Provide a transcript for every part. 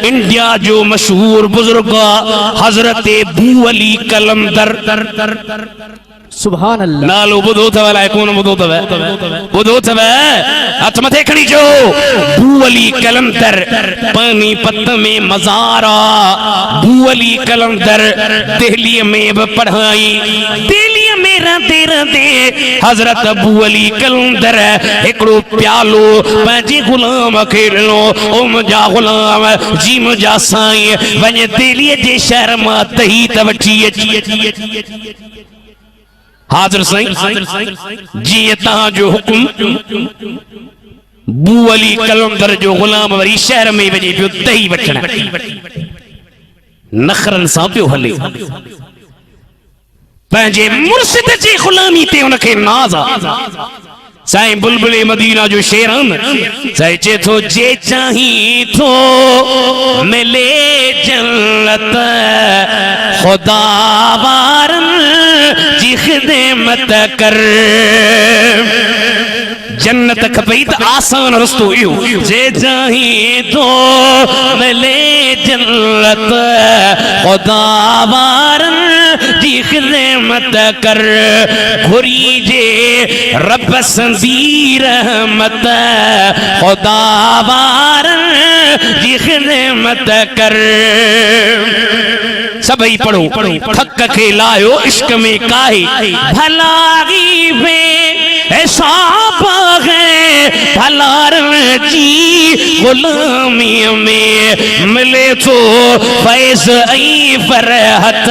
India जो मशहूर बुजुर्ग हजरत बू अली कलंदर सुभान अल्लाह नालो बुधो थवला कौन बुधो थवे हथ मथे खड़ी जो बू अली कलंदर पानीपत में मज़ारा बू अली कलंदर दिल्ली में भी पढ़ाई दिल्ली में रहते रहते हजरत बू अली कलंदर एकड़ो प्यालो पंहिंजे गुलाम खे ॾिनो ओ मुंहिंजा गुलाम जी मुंहिंजा साईं वञ दिल्ली जे शहर मां तही त वठी अची हाज़िर साईं जी तहां जो हुकुम बू अली कलंदर जो गुलाम वरी शहर में वञे पियो दही वठण नखरन सां पियो हले पंहिंजे मुर्शिद जी गुलामी ते उनखे नाज़ आहे साईं बुलबुल मदीना जो शेर साईं चे थो जे चाही थो मिले जन्नत खुदा वारन जी खिदमत कर जन्नत खपई त आसान रस्तो इहो जे चाही थो मिले जन्नत खुदा वारन जी खिदमत कर घुरी जे रब संदी रहमत खुदा वारन जी खिदमत कर सभई पढ़ो थक खे लायो इश्क में काहे भलाई में ऐसा है भलार जी गुलामी में मिले तो फैज़ ऐं फरहत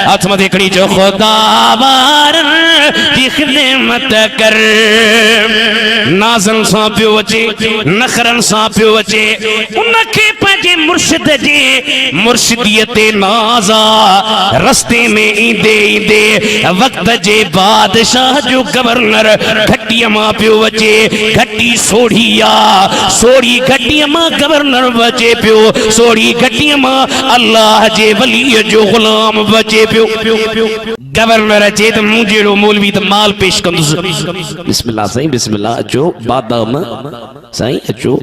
हथ मथे खड़ी जो खुदा वारन जी खिदमत कर नाज़न सां पियो अचे नखरन सां पियो अचे उनखे पंहिंजे मुर्शिद जे मुर्शिदीअ ते नाज़ा रस्ते में ईंदे ईंदे वक्त जे बादशाह जो गवर्नर घटीअ मां पियो अचे घटी सोढ़ी आ सोढ़ी घटीअ मां गवर्नर बचे पियो सोढ़ी घटीअ मां अल्लाह जे वलीअ जो गुलाम बचे पियो गवर्नर अचे त मूं जहिड़ो मौलवी त माल पेश कंदुसि बिस्मिल्लाह साईं बिस्मिल्लाह अचो बादाम साईं अचो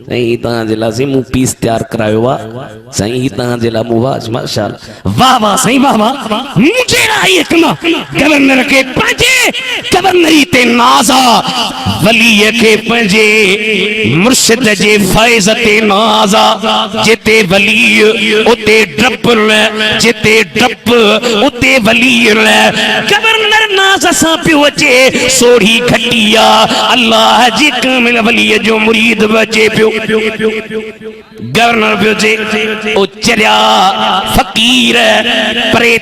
साईं तव्हांजे लाइ मूं पीस तैयार करायो आहे साईं ही तव्हांजे लाइ मूं माशाअल्लाह वाह वाह साईं वाह वाह मूं जहिड़ा ई हिकमा गवर्नर खे पंहिंजे गवर्नरी ते नाज़ा वलीअ खे पंहिंजे मुर्शिद जे फैज़ ते नाज़ा जिते वली उते डप जिते डप उते वली गवर्नर नाज़ सां पियो अचे सोढ़ी घटिया अल्लाह जे कामिल वलीअ जो मुरीद बचे पियो गवर्नर पियो जे ओ चलिया फकीर परे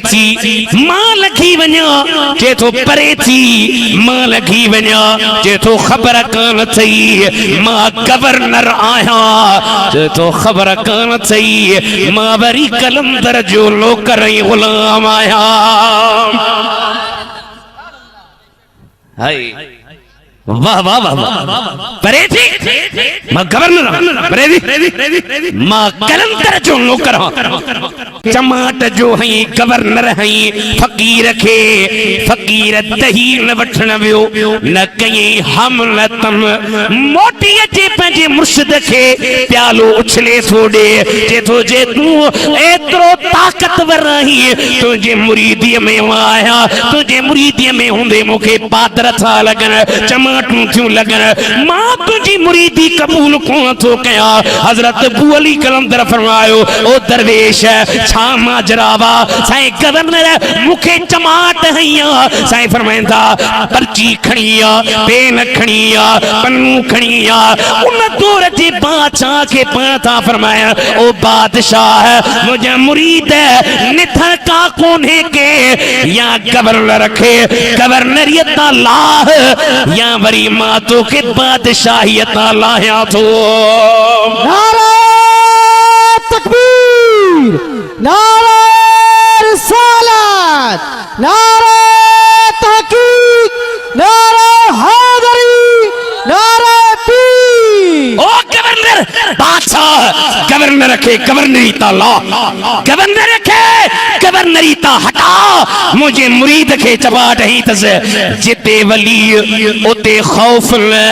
थी मां लगी वञा जे तो परे थी मां लगी वञा जे तो ख़बर कान थई मां गवर्नर आहियां जे तो ख़बर कान थई मां वरी कलंदर जो नौकर ऐं गुलाम आहियां हाय वाह वाह वाह परे थी मां गवर्नर मां कलंदर जो नौकर चमाट जो हई गवर्नर हई फकीर खे फकीर दही न वठण वियो न कई हमलतम मोटी अचे पंहिंजे मुर्शिद खे प्यालो उछले थो ॾे जे थो जे तूं एतिरो ताक़तवर आहीं तुंहिंजे मुरीदीअ में आहियां तुंहिंजे मुरीदीअ में हूंदे मूंखे पादर था लॻनि चमाटूं थियूं लॻनि मां तुंहिंजी मुरीदी क़बूल कोन थो कयां हज़रत बू अली कलंदर फरमायो ओ दरवेश छा माजरावा साईं गवर्नर मूंखे चमाट हईया साईं फरमाईंदा पर्ची खणी आ पेन खणी आ पन्नू खणी आ उन दौर जे बादशाह खे पाण था फरमाया ओ बादशाह मुंहिंजा मुरीद निथर का कोन्हे के या गवर्नर खे गवर्नरियत तां लाह या वरी मां तोखे बादशाहियत तां लाहियां थो नारा तकबीर नारा रिसालत नारा तहकीक नारा हैदरी नारा पीर ओ गवर्नर बादशाह गवर्नर खे गवर्नरी ता ला गवर्नर खे गवर्नरी ता हटा मुझे मुरीद खे चबाट ही तस जिते वली उते खौफ न